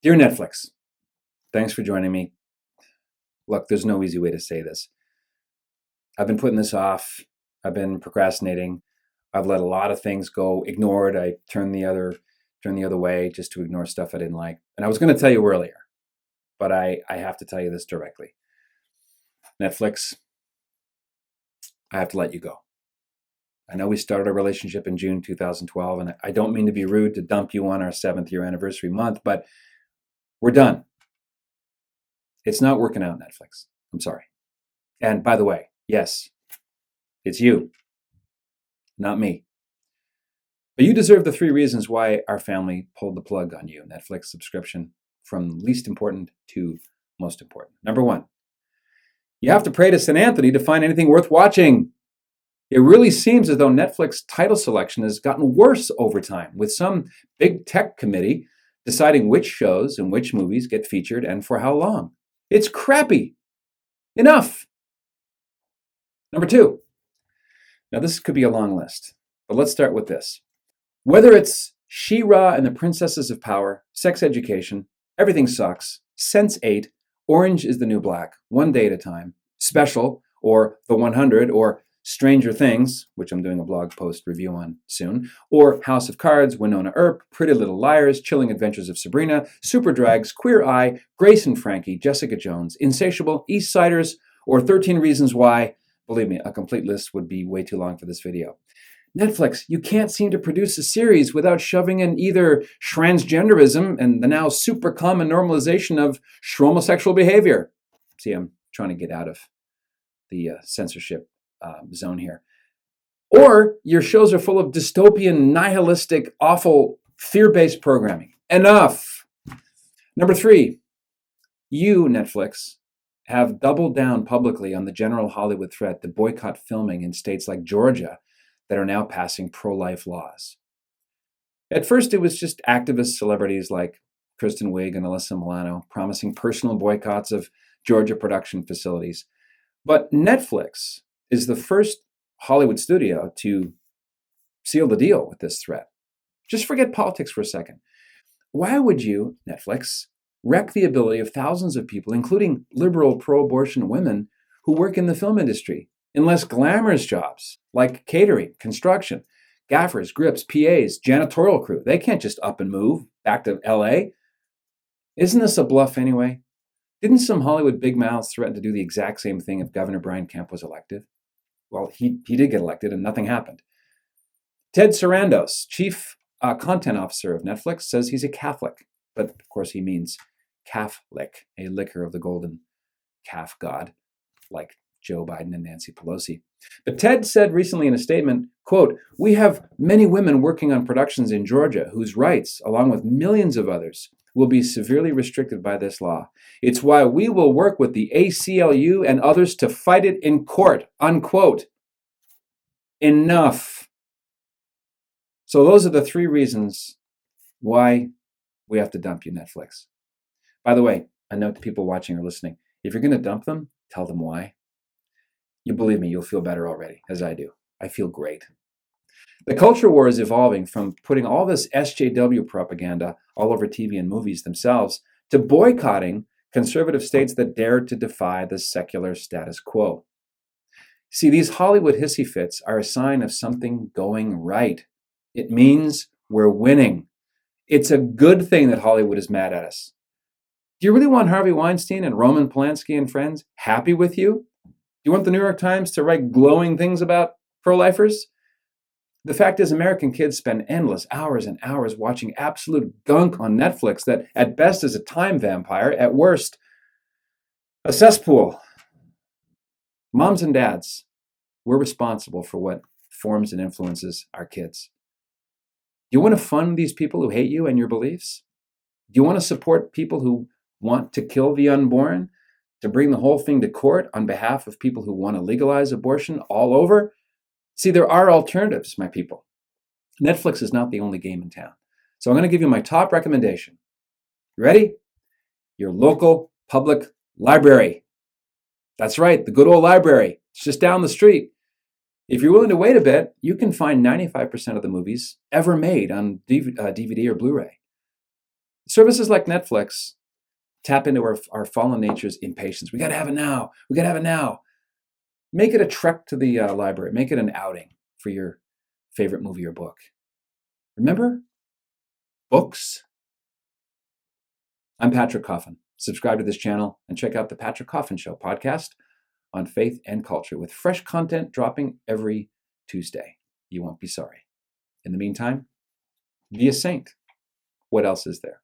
Dear Netflix, thanks for joining me. Look, there's no easy way to say this. I've been putting this off. I've been procrastinating. I've let a lot of things go ignored. I turned the other way just to ignore stuff I didn't like. And I was going to tell you earlier, but I have to tell you this directly. Netflix, I have to let you go. I know we started a relationship in June 2012, and I don't mean to be rude to dump you on our 7th year anniversary month, but we're done. It's not working out, Netflix. I'm sorry. And by the way, yes, it's you, not me. But you deserve the 3 reasons why our family pulled the plug on you. Netflix subscription from least important to most important. Number 1, you have to pray to St. Anthony to find anything worth watching. It really seems as though Netflix title selection has gotten worse over time, with some big tech committee deciding which shows and which movies get featured and for how long. It's crappy. Enough. Number 2. Now this could be a long list, but let's start with this. Whether it's She-Ra and the Princesses of Power, Sex Education, Everything Sucks, Sense8, Orange is the New Black, One Day at a Time, Special, or The 100, or Stranger Things, which I'm doing a blog post review on soon, or House of Cards, Winona Earp, Pretty Little Liars, Chilling Adventures of Sabrina, Super Drags, Queer Eye, Grace and Frankie, Jessica Jones, Insatiable, East Siders, or 13 Reasons Why. Believe me, a complete list would be way too long for this video. Netflix, you can't seem to produce a series without shoving in either transgenderism and the now super common normalization of homosexual behavior. See, I'm trying to get out of the censorship zone here. Or your shows are full of dystopian, nihilistic, awful, fear-based programming. Enough! Number 3, you, Netflix, have doubled down publicly on the general Hollywood threat to boycott filming in states like Georgia that are now passing pro-life laws. At first, it was just activist celebrities like Kristen Wiig and Alyssa Milano promising personal boycotts of Georgia production facilities. But Netflix is the first Hollywood studio to seal the deal with this threat. Just forget politics for a second. Why would you, Netflix, wreck the ability of thousands of people, including liberal pro-abortion women who work in the film industry, in less glamorous jobs like catering, construction, gaffers, grips, PAs, janitorial crew? They can't just up and move back to LA. Isn't this a bluff anyway? Didn't some Hollywood big mouths threaten to do the exact same thing if Governor Brian Kemp was elected? Well, he did get elected and nothing happened. Ted Sarandos, chief content officer of Netflix, says he's a Catholic, but of course he means Catholic, a liquor of the golden calf god, like Joe Biden and Nancy Pelosi. But Ted said recently in a statement, quote, "We have many women working on productions in Georgia whose rights, along with millions of others, will be severely restricted by this law. It's why we will work with the ACLU and others to fight it in court," unquote. Enough. So those are the 3 reasons why we have to dump you, Netflix. By the way, a note to people watching or listening, if you're going to dump them, tell them why. You believe me, you'll feel better already, as I do. I feel great. The culture war is evolving from putting all this SJW propaganda all over TV and movies themselves to boycotting conservative states that dare to defy the secular status quo. See, these Hollywood hissy fits are a sign of something going right. It means we're winning. It's a good thing that Hollywood is mad at us. Do you really want Harvey Weinstein and Roman Polanski and friends happy with you? Do you want the New York Times to write glowing things about pro-lifers? The fact is, American kids spend endless hours and hours watching absolute gunk on Netflix that at best is a time vampire, at worst, a cesspool. Moms and dads, we're responsible for what forms and influences our kids. Do you want to fund these people who hate you and your beliefs? Do you want to support people who want to kill the unborn, to bring the whole thing to court on behalf of people who want to legalize abortion all over? See, there are alternatives, my people. Netflix is not the only game in town. So I'm going to give you my top recommendation. You ready? Your local public library. That's right, the good old library. It's just down the street. If you're willing to wait a bit, you can find 95% of the movies ever made on DVD or Blu-ray. Services like Netflix tap into our fallen nature's impatience. We got to have it now. We got to have it now. Make it a trek to the library. Make it an outing for your favorite movie or book. Remember, books. I'm Patrick Coffin. Subscribe to this channel and check out the Patrick Coffin Show podcast on faith and culture with fresh content dropping every Tuesday. You won't be sorry. In the meantime, be a saint. What else is there?